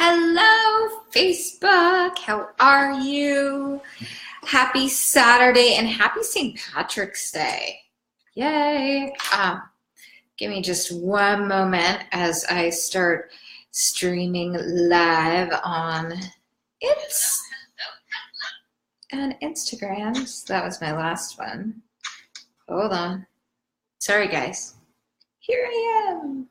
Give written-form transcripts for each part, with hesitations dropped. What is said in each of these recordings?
Hello, Facebook. How are you? Happy Saturday and happy St. Patrick's Day. Yay. Give me just one moment as I start streaming live on Instagram. So that was my last one. Hold on. Sorry, guys. Here I am.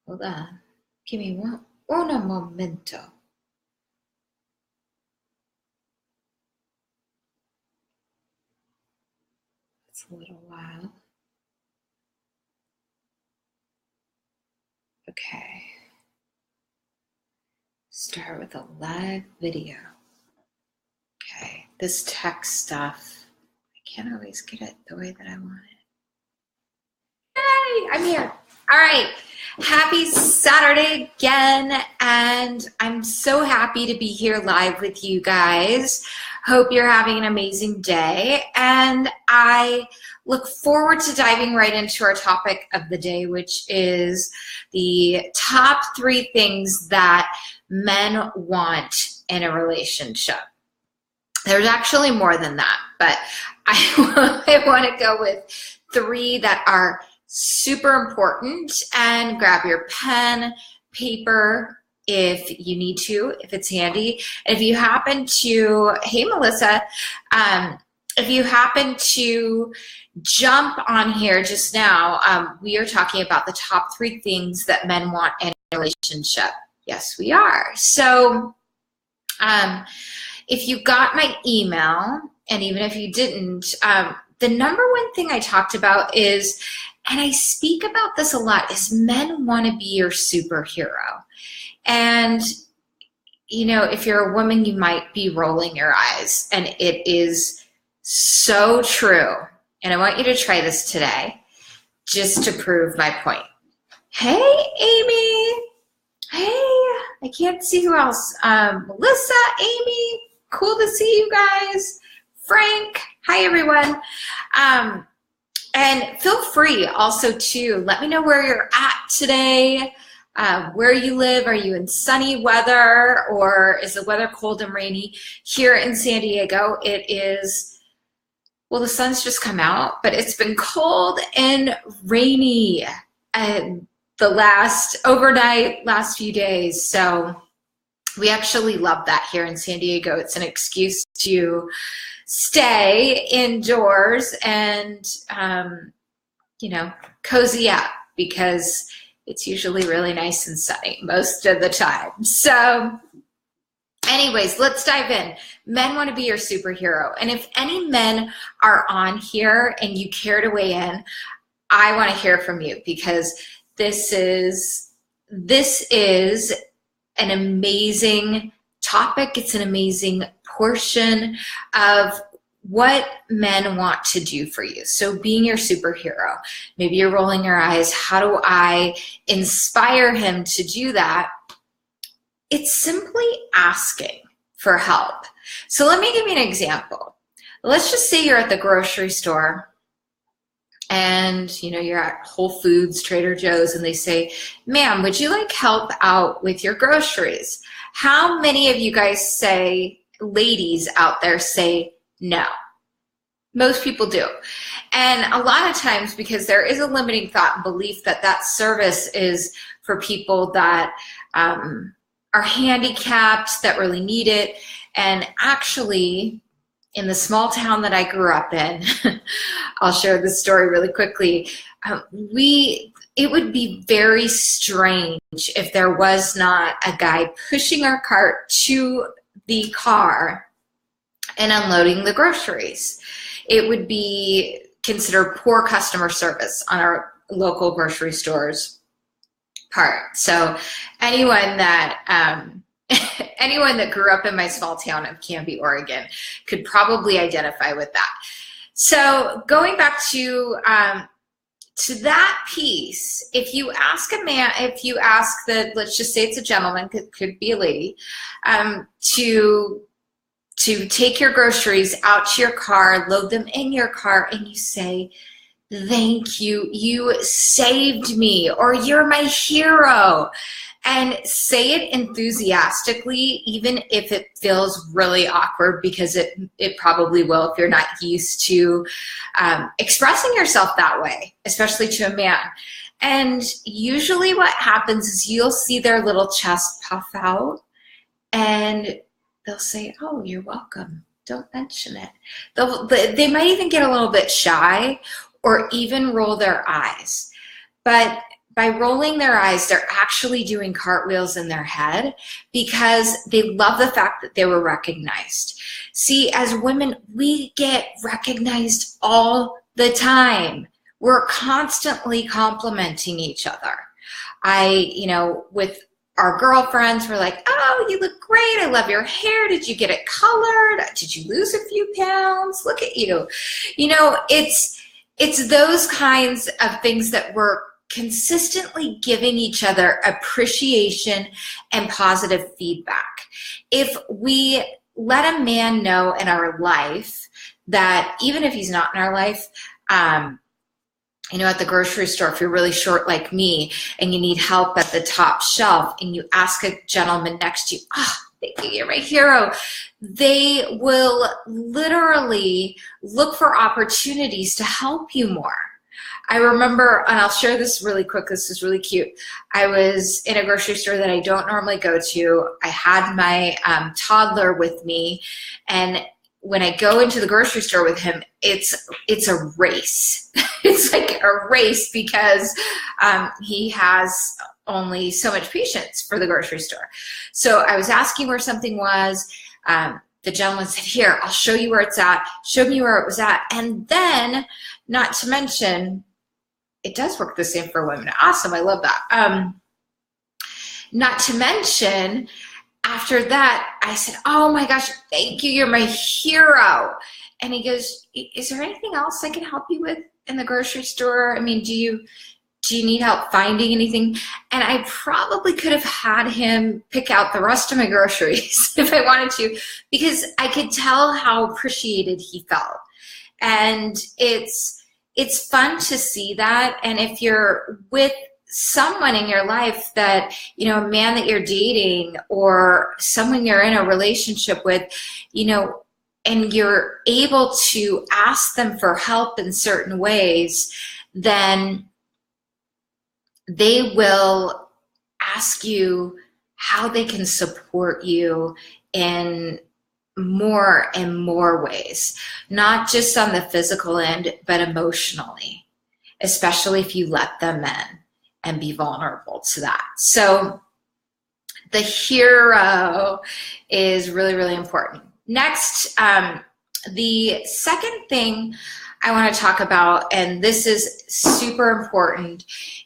Hold on. Give me un momento. It's a little while. Okay. Start with a live video. Okay. This tech stuff, I can't always get it the way that I want it. Yay! I'm here. All right. Happy Saturday again, and I'm so happy to be here live with you guys. Hope you're having an amazing day, and I look forward to diving right into our topic of the day, which is the top 3 things that men want in a relationship. There's actually more than that, but I want to go with 3 that are super important, and grab your pen, paper if you need to, if it's handy. And if you happen to, hey Melissa, if you happen to jump on here just now, we are talking about the top 3 things that men want in a relationship. Yes, we are. So if you got my email, and even if you didn't, the number one thing I talked about is, and I speak about this a lot, is men want to be your superhero. And, you know, if you're a woman, you might be rolling your eyes. And it is so true. And I want you to try this today just to prove my point. Hey, Amy. Hey, I can't see who else. Melissa, Amy, cool to see you guys. Frank, hi, everyone. And feel free also to let me know where you're at today, where you live. Are you in sunny weather, or is the weather cold and rainy? Here in San Diego, it is, well, the sun's just come out, but it's been cold and rainy the last few days. So we actually love that here in San Diego. It's an excuse to stay indoors and, you know, cozy up, because it's usually really nice and sunny most of the time. So anyways, let's dive in. Men want to be your superhero. And if any men are on here and you care to weigh in, I want to hear from you, because this is an amazing topic. It's an amazing portion of what men want to do for you. So being your superhero, maybe you're rolling your eyes. How do I inspire him to do that? It's simply asking for help. So let me give you an example. Let's just say you're at the grocery store, and you know, you're at Whole Foods, Trader Joe's, and they say, ma'am, would you like help out with your groceries? How many of you guys say, ladies out there, say no? Most people do. And a lot of times, because there is a limiting thought and belief that that service is for people that are handicapped, that really need it. And actually, in the small town that I grew up in, I'll share this story really quickly. It would be very strange if there was not a guy pushing our cart to the car and unloading the groceries. It would be considered poor customer service on our local grocery stores part. So anyone that grew up in my small town of Canby, Oregon, could probably identify with that. So going back to that piece, if you ask a man, let's just say it's a gentleman, could be a lady, to take your groceries out to your car, load them in your car, and you say, thank you, you saved me, or you're my hero. And say it enthusiastically, even if it feels really awkward, because it probably will if you're not used to expressing yourself that way, especially to a man. And usually what happens is you'll see their little chest puff out and they'll say, oh, you're welcome. Don't mention it. They might even get a little bit shy or even roll their eyes. But by rolling their eyes, they're actually doing cartwheels in their head because they love the fact that they were recognized. See, as women, we get recognized all the time. We're constantly complimenting each other. With our girlfriends, we're like, oh, you look great. I love your hair. Did you get it colored? Did you lose a few pounds? Look at you. It's those kinds of things that we're consistently giving each other appreciation and positive feedback. If we let a man know in our life that, even if he's not in our life, at the grocery store, if you're really short like me and you need help at the top shelf and you ask a gentleman next to you, oh, thank you, you're my hero, they will literally look for opportunities to help you more. I remember, and I'll share this really quick, this is really cute. I was in a grocery store that I don't normally go to. I had my toddler with me, and when I go into the grocery store with him, it's a race. It's like a race because he has only so much patience for the grocery store. So I was asking where something was. The gentleman said, here, I'll show you where it's at. Showed me where it was at. And then, not to mention, it does work the same for women. Awesome, I love that. Not to mention, after that, I said, oh my gosh, thank you, you're my hero. And he goes, is there anything else I can help you with in the grocery store? I mean, do you need help finding anything? And I probably could have had him pick out the rest of my groceries if I wanted to, because I could tell how appreciated he felt. And it's fun to see that. And if you're with someone in your life that, a man that you're dating or someone you're in a relationship with, and you're able to ask them for help in certain ways, then they will ask you how they can support you in more and more ways, not just on the physical end, but emotionally, especially if you let them in and be vulnerable to that. So the hero is really, really important. Next, the second thing I want to talk about, and this is super important,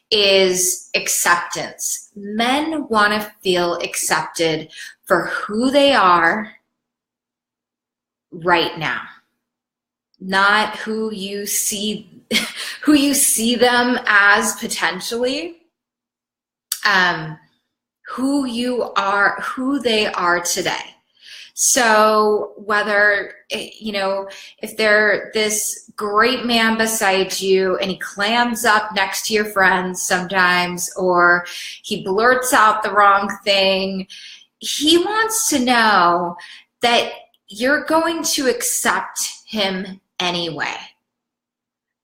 is acceptance. Men want to feel accepted for who they are right now, not who you see them as potentially, who they are today. So whether, if they're this great man beside you and he clams up next to your friends sometimes, or he blurts out the wrong thing, he wants to know that you're going to accept him anyway.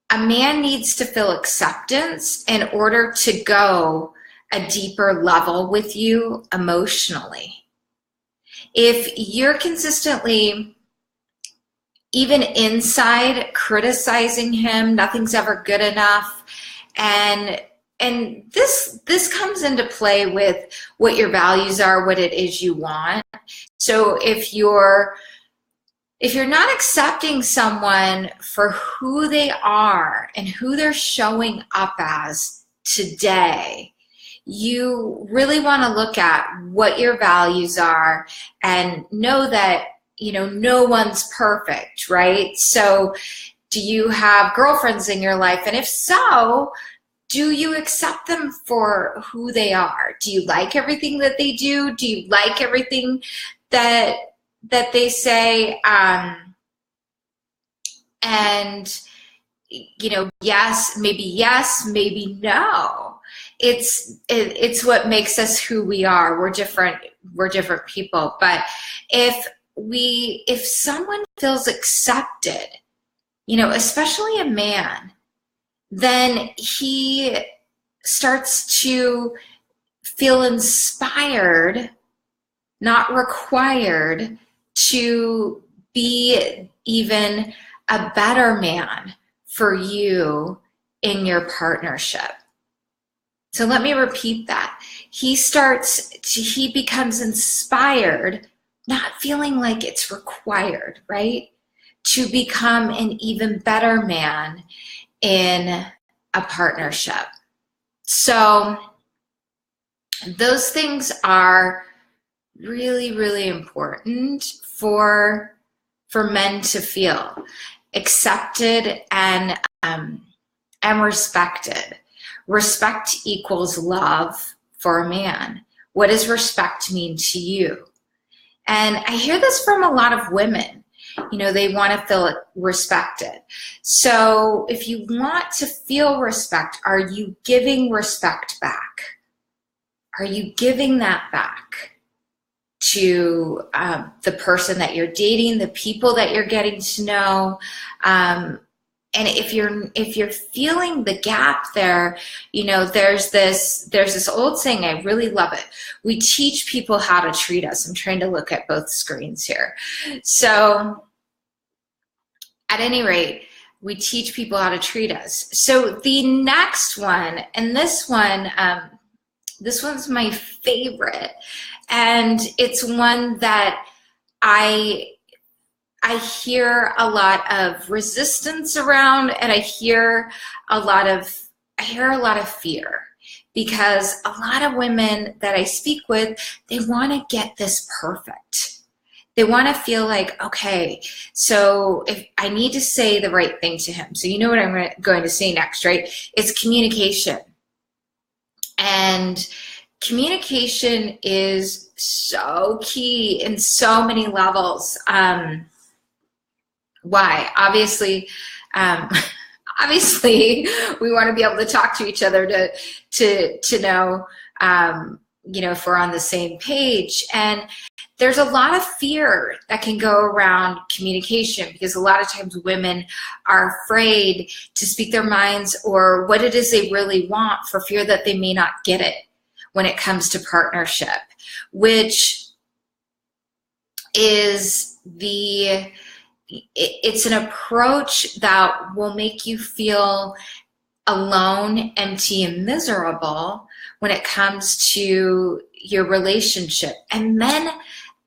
A man needs to feel acceptance in order to go a deeper level with you emotionally. If you're consistently, even inside, criticizing him, nothing's ever good enough, and this comes into play with what your values are, what it is you want. So if you're not accepting someone for who they are and who they're showing up as today, you really want to look at what your values are and know that, no one's perfect, right? So do you have girlfriends in your life? And if so, do you accept them for who they are? Do you like everything that they do? Do you like everything that they say? And yes, maybe no. It's what makes us who we are. We're different people. But if someone feels accepted, especially a man, then he starts to feel inspired, not required, to be even a better man for you in your partnership. So let me repeat that. He becomes inspired, not feeling like it's required, right? To become an even better man in a partnership. So those things are really, really important for men to feel accepted and respected. Respect equals love for a man. What does respect mean to you? And I hear this from a lot of women. They want to feel respected. So if you want to feel respect, are you giving respect back? Are you giving that back to the person that you're dating, the people that you're getting to know? And if you're feeling the gap there, there's this old saying, I really love it. We teach people how to treat us. I'm trying to look at both screens here. So at any rate, we teach people how to treat us. So the next one, and this one's my favorite, and it's one that I hear a lot of resistance around, and I hear a lot of fear, because a lot of women that I speak with, they want to get this perfect. They want to feel like, okay, so if I need to say the right thing to him. So you know what I'm going to say next, right? It's communication. And communication is so key in so many levels. Why? Obviously, we want to be able to talk to each other to know, if we're on the same page. And there's a lot of fear that can go around communication, because a lot of times women are afraid to speak their minds or what it is they really want, for fear that they may not get it when it comes to partnership, which is it's an approach that will make you feel alone, empty, and miserable when it comes to your relationship. And men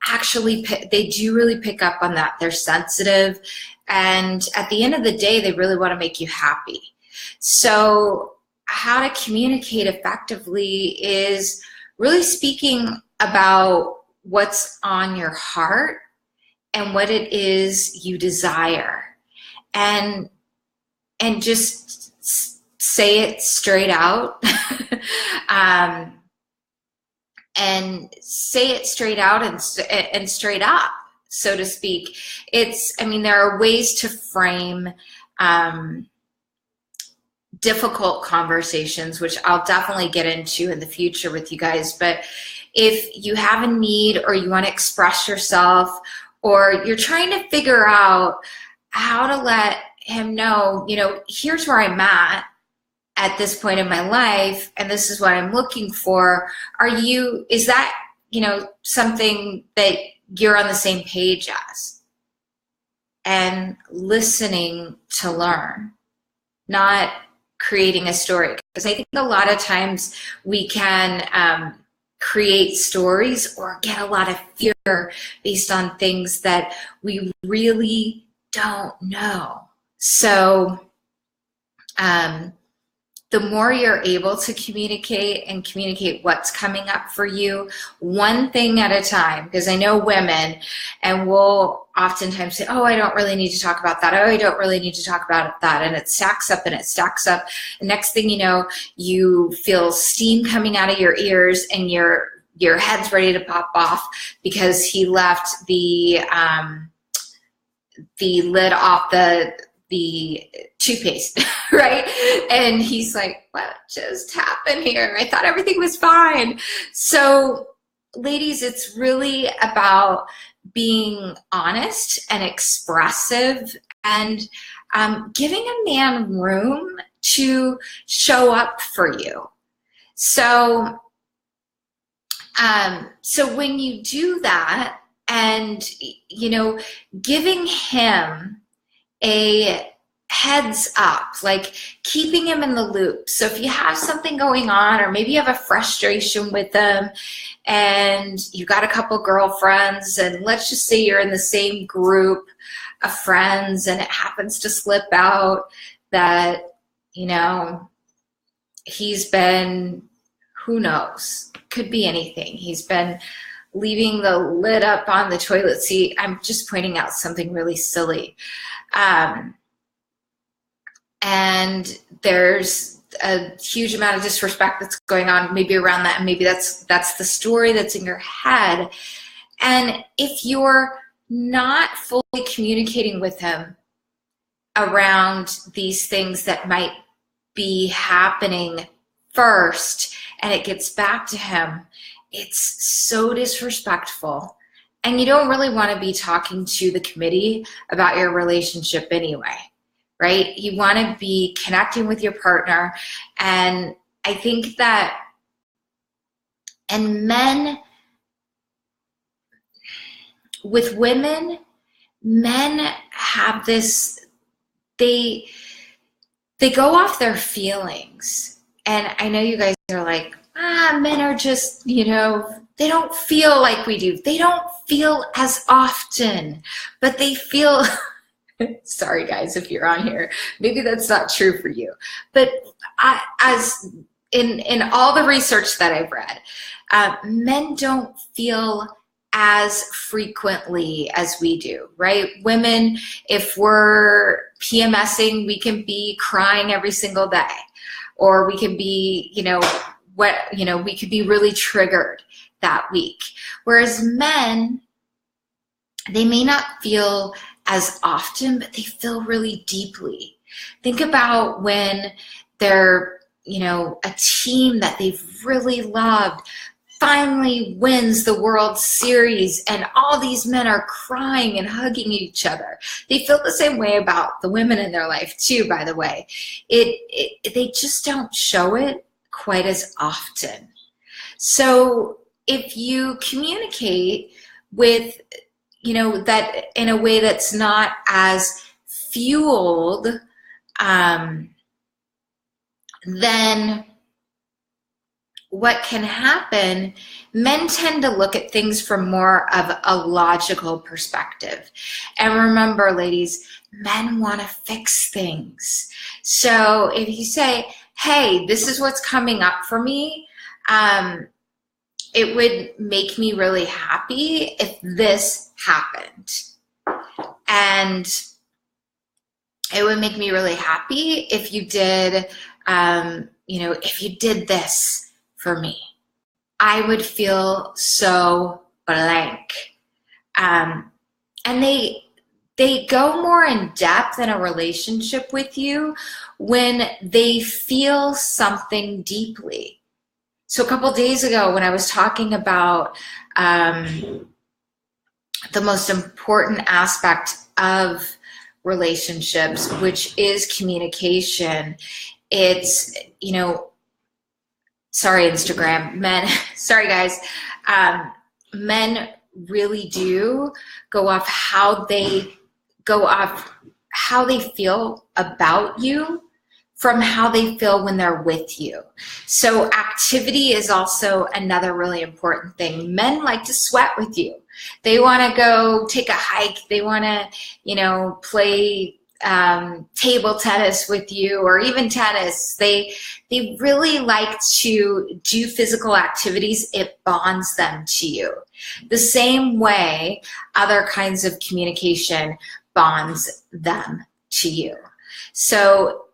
actually, they do really pick up on that. They're sensitive, and at the end of the day, they really want to make you happy. So how to communicate effectively is really speaking about what's on your heart and what it is you desire, and just say it straight out. And say it straight out and straight up, so to speak. There are ways to frame difficult conversations, which I'll definitely get into in the future with you guys. But if you have a need, or you want to express yourself, or you're trying to figure out how to let him know, here's where I'm at this point in my life, and this is what I'm looking for. Is that, something that you're on the same page as? And listening to learn, not creating a story. Because I think a lot of times we can create stories or get a lot of fear based on things that we really don't know. So, the more you're able to communicate and communicate what's coming up for you, one thing at a time, because I know women, and we'll oftentimes say, oh, I don't really need to talk about that. Oh, I don't really need to talk about that. And it stacks up and it stacks up. The next thing you know, you feel steam coming out of your ears, and your head's ready to pop off because he left the lid off the toothpaste, right? And he's like, what just happened here? I thought everything was fine. So ladies, it's really about being honest and expressive and giving a man room to show up for you. So, so when you do that and, you know, giving him a heads up, like keeping him in the loop. So if you have something going on, or maybe you have a frustration with them and you got a couple girlfriends, and let's just say you're in the same group of friends and it happens to slip out that, you know, he's been, who knows, could be anything. He's been leaving the lid up on the toilet seat. I'm just pointing out something really silly. And there's a huge amount of disrespect that's going on maybe around that, and maybe that's the story that's in your head. And if you're not fully communicating with him around these things that might be happening first, and it gets back to him, it's so disrespectful. And you don't really want to be talking to the committee about your relationship anyway. Right? You want to be connecting with your partner. And I think that, and men, with women, men have this, they go off their feelings. And I know you guys are like, men are just, you know, they don't feel like we do. They don't feel as often, but they feel... Sorry guys, if you're on here, maybe that's not true for you. But as in all the research that I've read, men don't feel as frequently as we do, right? Women, if we're PMSing, we can be crying every single day, or we can be, we could be really triggered that week. Whereas men, they may not feel as often, but they feel really deeply. Think about when they're, a team that they've really loved finally wins the World Series, and all these men are crying and hugging each other. They feel the same way about the women in their life too, by the way. They just don't show it quite as often. So if you communicate with that in a way that's not as fueled, then what can happen, men tend to look at things from more of a logical perspective. And remember, ladies, men want to fix things. So if you say, hey, this is what's coming up for me, it would make me really happy if this happened. And it would make me really happy if you did, if you did this for me. I would feel so blank. And they go more in depth in a relationship with you when they feel something deeply. So a couple days ago, when I was talking about the most important aspect of relationships, which is communication, it's, sorry, Instagram, men, sorry guys, men really do go off how they feel about you from how they feel when they're with you. So activity is also another really important thing. Men like to sweat with you. They want to go take a hike. They want to, play table tennis with you, or even tennis. They really like to do physical activities. It bonds them to you. The same way other kinds of communication bonds them to you. So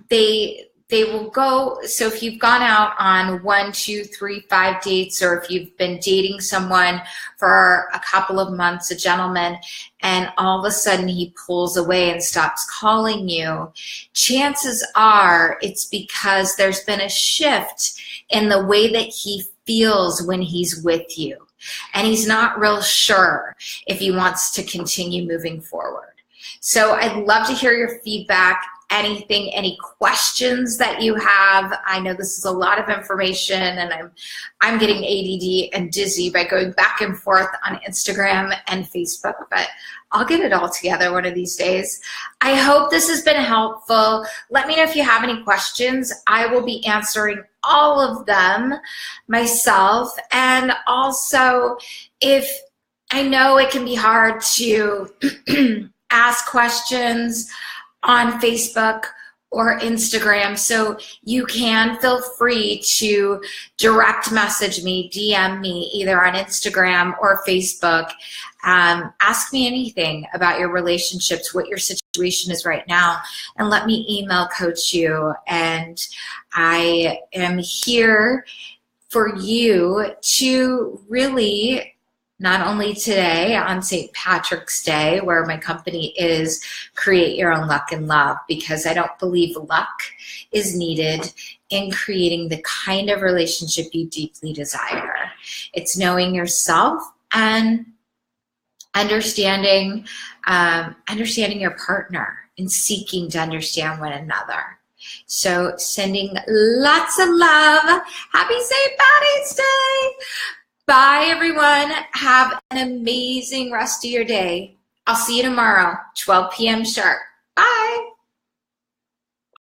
they they will go, so if you've gone out on 1, 2, 3, 5 dates, or if you've been dating someone for a couple of months, a gentleman, and all of a sudden he pulls away and stops calling you, chances are it's because there's been a shift in the way that he feels when he's with you. And he's not real sure if he wants to continue moving forward. So I'd love to hear your feedback. Anything, any questions that you have. I know this is a lot of information, and I'm getting ADD and dizzy by going back and forth on Instagram and Facebook, but I'll get it all together one of these days. I hope this has been helpful. Let me know if you have any questions. I will be answering all of them myself. And also, if I know it can be hard to ask questions on Facebook or Instagram, so you can feel free to direct message me, DM me, either on Instagram or Facebook. Ask me anything about your relationships, what your situation is right now, and let me email coach you. And I am here for you to really, not only today on St. Patrick's Day, where my company is Create Your Own Luck and Love, because I don't believe luck is needed in creating the kind of relationship you deeply desire. It's knowing yourself and understanding your partner and seeking to understand one another. So sending lots of love. Happy St. Patty's Day. Bye, everyone. Have an amazing rest of your day. I'll see you tomorrow, 12 p.m. sharp. Bye.